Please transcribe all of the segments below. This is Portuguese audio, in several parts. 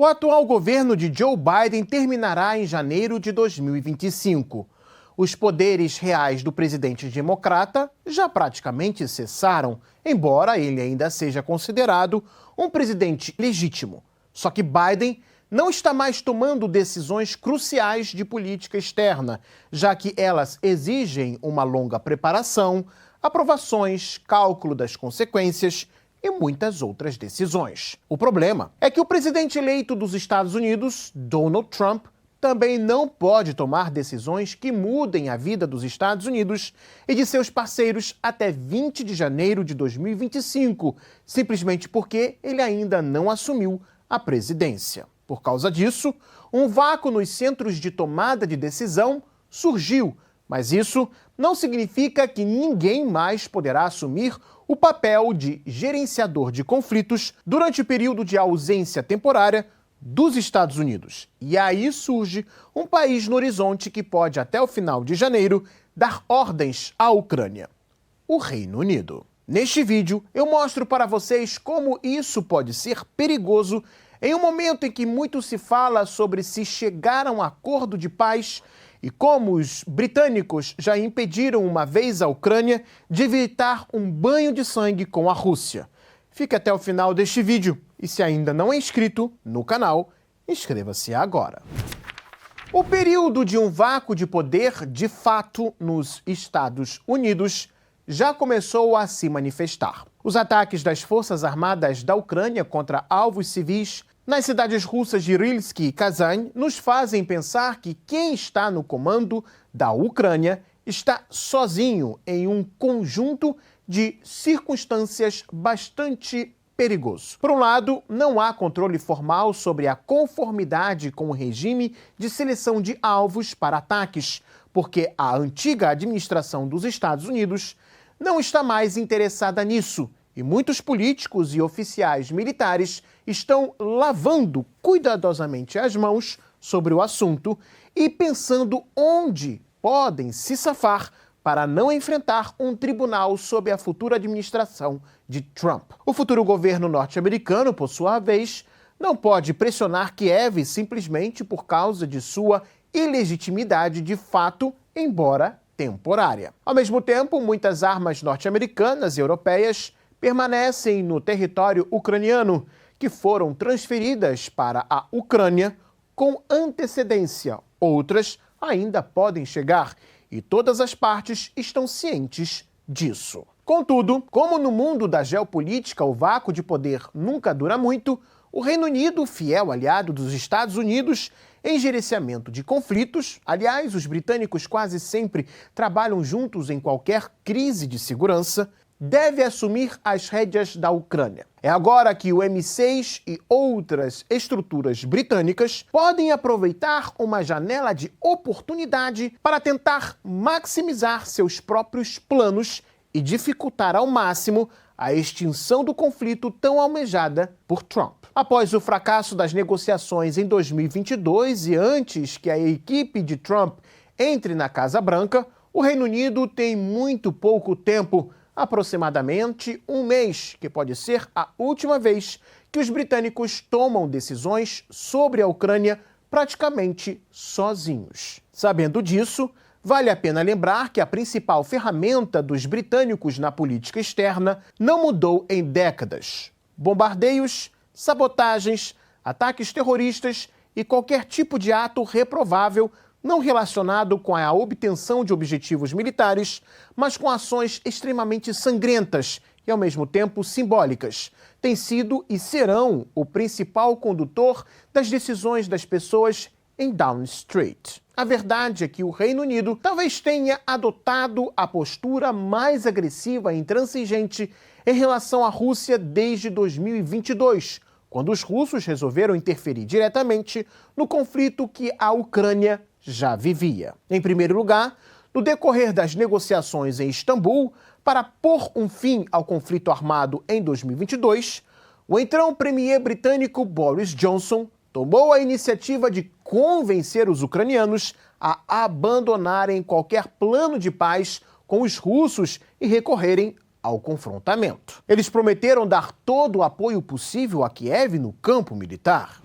O atual governo de Joe Biden terminará em janeiro de 2025. Os poderes reais do presidente democrata já praticamente cessaram, embora ele ainda seja considerado um presidente legítimo. Só que Biden não está mais tomando decisões cruciais de política externa, já que elas exigem uma longa preparação, aprovações, cálculo das consequências e muitas outras decisões. O problema é que o presidente eleito dos Estados Unidos, Donald Trump, também não pode tomar decisões que mudem a vida dos Estados Unidos e de seus parceiros até 20 de janeiro de 2025, simplesmente porque ele ainda não assumiu a presidência. Por causa disso, um vácuo nos centros de tomada de decisão surgiu, mas isso não significa que ninguém mais poderá assumir o papel de gerenciador de conflitos durante o período de ausência temporária dos Estados Unidos. E aí surge um país no horizonte que pode, até o final de janeiro, dar ordens à Ucrânia: o Reino Unido. Neste vídeo, eu mostro para vocês como isso pode ser perigoso em um momento em que muito se fala sobre se chegar a um acordo de paz e como os britânicos já impediram uma vez a Ucrânia de evitar um banho de sangue com a Rússia. Fique até o final deste vídeo e, se ainda não é inscrito no canal, inscreva-se agora. O período de um vácuo de poder, de fato, nos Estados Unidos já começou a se manifestar. Os ataques das Forças Armadas da Ucrânia contra alvos civis nas cidades russas de Rilsk e Kazan nos fazem pensar que quem está no comando da Ucrânia está sozinho em um conjunto de circunstâncias bastante perigoso. Por um lado, não há controle formal sobre a conformidade com o regime de seleção de alvos para ataques, porque a antiga administração dos Estados Unidos não está mais interessada nisso, e muitos políticos e oficiais militares estão lavando cuidadosamente as mãos sobre o assunto e pensando onde podem se safar para não enfrentar um tribunal sob a futura administração de Trump. O futuro governo norte-americano, por sua vez, não pode pressionar Kiev simplesmente por causa de sua ilegitimidade de fato, embora temporária. Ao mesmo tempo, muitas armas norte-americanas e europeias permanecem no território ucraniano, que foram transferidas para a Ucrânia com antecedência. Outras ainda podem chegar, e todas as partes estão cientes disso. Contudo, como no mundo da geopolítica o vácuo de poder nunca dura muito, o Reino Unido, fiel aliado dos Estados Unidos em gerenciamento de conflitos, aliás, os britânicos quase sempre trabalham juntos em qualquer crise de segurança, deve assumir as rédeas da Ucrânia. É agora que o M6 e outras estruturas britânicas podem aproveitar uma janela de oportunidade para tentar maximizar seus próprios planos e dificultar ao máximo a extinção do conflito tão almejada por Trump. Após o fracasso das negociações em 2022 e antes que a equipe de Trump entre na Casa Branca, o Reino Unido tem muito pouco tempo, aproximadamente um mês, que pode ser a última vez que os britânicos tomam decisões sobre a Ucrânia praticamente sozinhos. Sabendo disso, vale a pena lembrar que a principal ferramenta dos britânicos na política externa não mudou em décadas: bombardeios, sabotagens, ataques terroristas e qualquer tipo de ato reprovável não relacionado com a obtenção de objetivos militares, mas com ações extremamente sangrentas e, ao mesmo tempo, simbólicas, têm sido e serão o principal condutor das decisões das pessoas em Downing Street. A verdade é que o Reino Unido talvez tenha adotado a postura mais agressiva e intransigente em relação à Rússia desde 2022, quando os russos resolveram interferir diretamente no conflito que a Ucrânia já vivia. Em primeiro lugar, no decorrer das negociações em Istambul para pôr um fim ao conflito armado em 2022, o então premier britânico Boris Johnson tomou a iniciativa de convencer os ucranianos a abandonarem qualquer plano de paz com os russos e recorrerem ao confrontamento. Eles prometeram dar todo o apoio possível a Kiev no campo militar.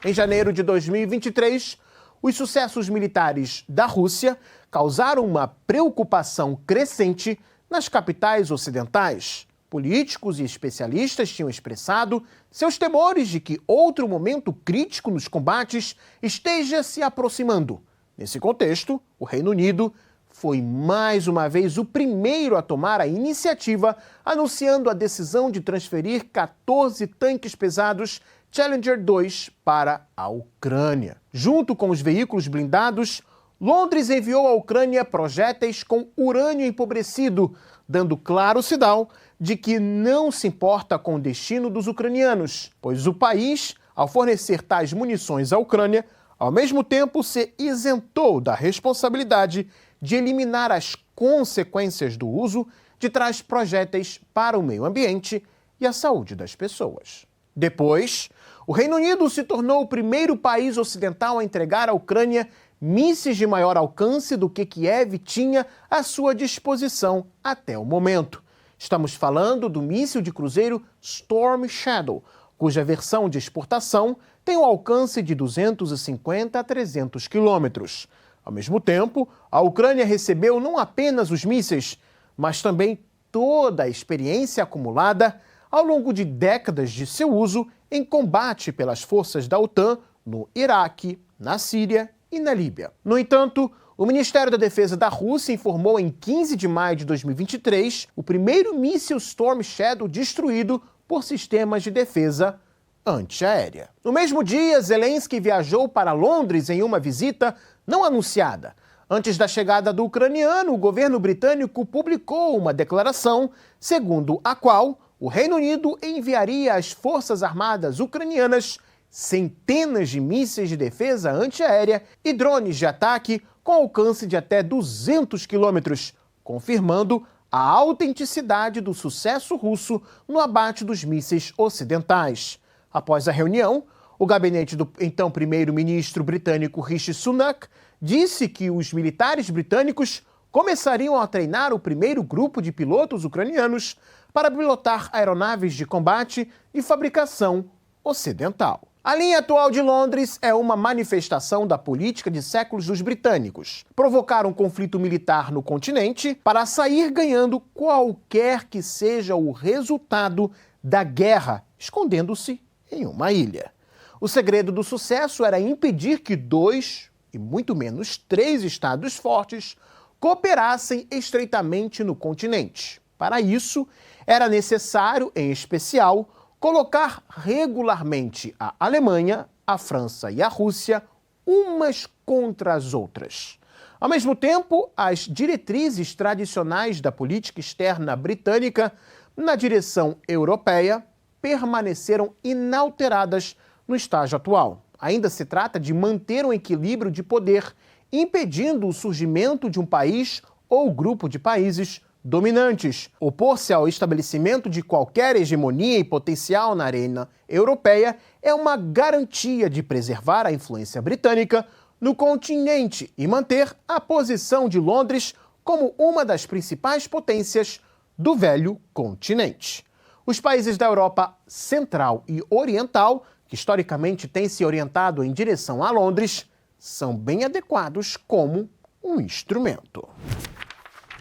Em janeiro de 2023, os sucessos militares da Rússia causaram uma preocupação crescente nas capitais ocidentais. Políticos e especialistas tinham expressado seus temores de que outro momento crítico nos combates esteja se aproximando. Nesse contexto, o Reino Unido foi mais uma vez o primeiro a tomar a iniciativa, anunciando a decisão de transferir 14 tanques pesados Challenger 2 para a Ucrânia. Junto com os veículos blindados, Londres enviou à Ucrânia projéteis com urânio empobrecido, dando claro sinal de que não se importa com o destino dos ucranianos, pois o país, ao fornecer tais munições à Ucrânia, ao mesmo tempo se isentou da responsabilidade de eliminar as consequências do uso de tais projéteis para o meio ambiente e a saúde das pessoas. Depois, o Reino Unido se tornou o primeiro país ocidental a entregar à Ucrânia mísseis de maior alcance do que Kiev tinha à sua disposição até o momento. Estamos falando do míssil de cruzeiro Storm Shadow, cuja versão de exportação tem um alcance de 250 a 300 quilômetros. Ao mesmo tempo, a Ucrânia recebeu não apenas os mísseis, mas também toda a experiência acumulada ao longo de décadas de seu uso em combate pelas forças da OTAN no Iraque, na Síria e na Líbia. No entanto, o Ministério da Defesa da Rússia informou em 15 de maio de 2023 o primeiro míssil Storm Shadow destruído por sistemas de defesa antiaérea. No mesmo dia, Zelensky viajou para Londres em uma visita não anunciada. Antes da chegada do ucraniano, o governo britânico publicou uma declaração segundo a qual o Reino Unido enviaria às Forças Armadas ucranianas centenas de mísseis de defesa antiaérea e drones de ataque com alcance de até 200 quilômetros, confirmando a autenticidade do sucesso russo no abate dos mísseis ocidentais. Após a reunião, o gabinete do então primeiro-ministro britânico Rishi Sunak disse que os militares britânicos começariam a treinar o primeiro grupo de pilotos ucranianos para pilotar aeronaves de combate de fabricação ocidental. A linha atual de Londres é uma manifestação da política de séculos dos britânicos. Provocar um conflito militar no continente para sair ganhando qualquer que seja o resultado da guerra, escondendo-se em uma ilha. O segredo do sucesso era impedir que 2, e muito menos 3 estados fortes cooperassem estreitamente no continente. Para isso, era necessário, em especial, colocar regularmente a Alemanha, a França e a Rússia umas contra as outras. Ao mesmo tempo, as diretrizes tradicionais da política externa britânica na direção europeia permaneceram inalteradas no estágio atual. Ainda se trata de manter um equilíbrio de poder, impedindo o surgimento de um país ou grupo de países dominantes. Opor-se ao estabelecimento de qualquer hegemonia e potencial na arena europeia é uma garantia de preservar a influência britânica no continente e manter a posição de Londres como uma das principais potências do velho continente. Os países da Europa Central e Oriental, que historicamente têm se orientado em direção a Londres, são bem adequados como um instrumento.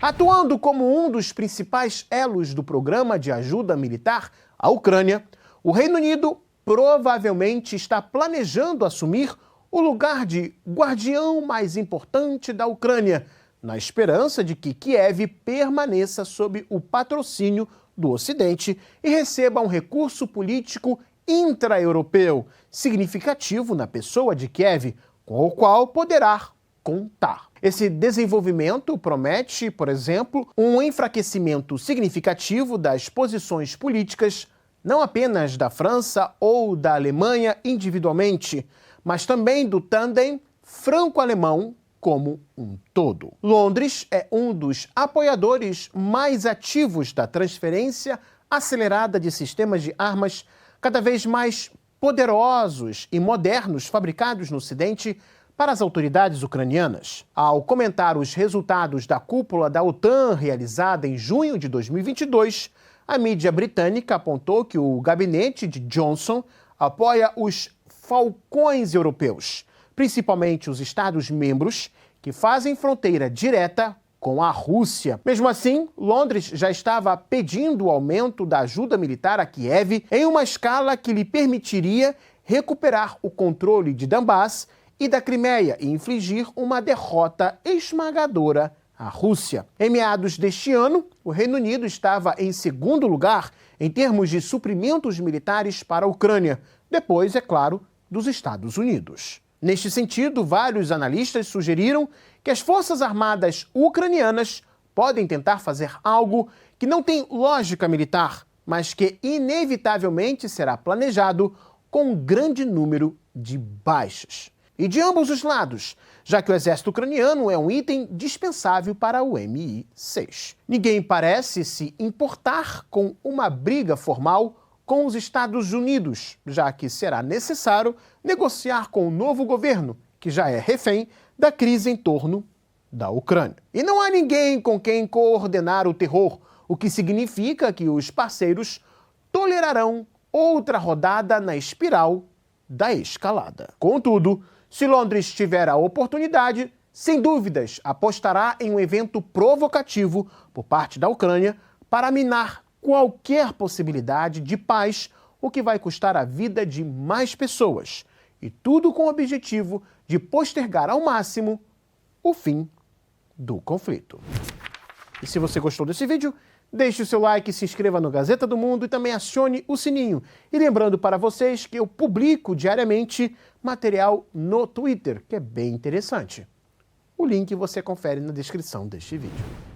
Atuando como um dos principais elos do programa de ajuda militar à Ucrânia, o Reino Unido provavelmente está planejando assumir o lugar de guardião mais importante da Ucrânia, na esperança de que Kiev permaneça sob o patrocínio do Ocidente e receba um recurso político intra-europeu significativo na pessoa de Kiev, com o qual poderá contar. Esse desenvolvimento promete, por exemplo, um enfraquecimento significativo das posições políticas, não apenas da França ou da Alemanha individualmente, mas também do tandem franco-alemão como um todo. Londres é um dos apoiadores mais ativos da transferência acelerada de sistemas de armas cada vez mais poderosos e modernos fabricados no Ocidente para as autoridades ucranianas. Ao comentar os resultados da cúpula da OTAN realizada em junho de 2022, a mídia britânica apontou que o gabinete de Johnson apoia os falcões europeus, principalmente os Estados-membros que fazem fronteira direta com a Rússia. Mesmo assim, Londres já estava pedindo o aumento da ajuda militar a Kiev em uma escala que lhe permitiria recuperar o controle de Donbass e da Crimeia e infligir uma derrota esmagadora à Rússia. Em meados deste ano, o Reino Unido estava em segundo lugar em termos de suprimentos militares para a Ucrânia, depois, é claro, dos Estados Unidos. Neste sentido, vários analistas sugeriram que as Forças Armadas ucranianas podem tentar fazer algo que não tem lógica militar, mas que inevitavelmente será planejado com um grande número de baixas. E de ambos os lados, já que o exército ucraniano é um item dispensável para o MI6. Ninguém parece se importar com uma briga formal com os Estados Unidos, já que será necessário negociar com o novo governo, que já é refém da crise em torno da Ucrânia. E não há ninguém com quem coordenar o terror, o que significa que os parceiros tolerarão outra rodada na espiral da escalada. Contudo, se Londres tiver a oportunidade, sem dúvidas apostará em um evento provocativo por parte da Ucrânia para minar qualquer possibilidade de paz, o que vai custar a vida de mais pessoas. E tudo com o objetivo de postergar ao máximo o fim do conflito. E se você gostou desse vídeo, deixe o seu like, se inscreva no Gazeta do Mundo e também acione o sininho. E lembrando para vocês que eu publico diariamente material no Twitter, que é bem interessante. O link você confere na descrição deste vídeo.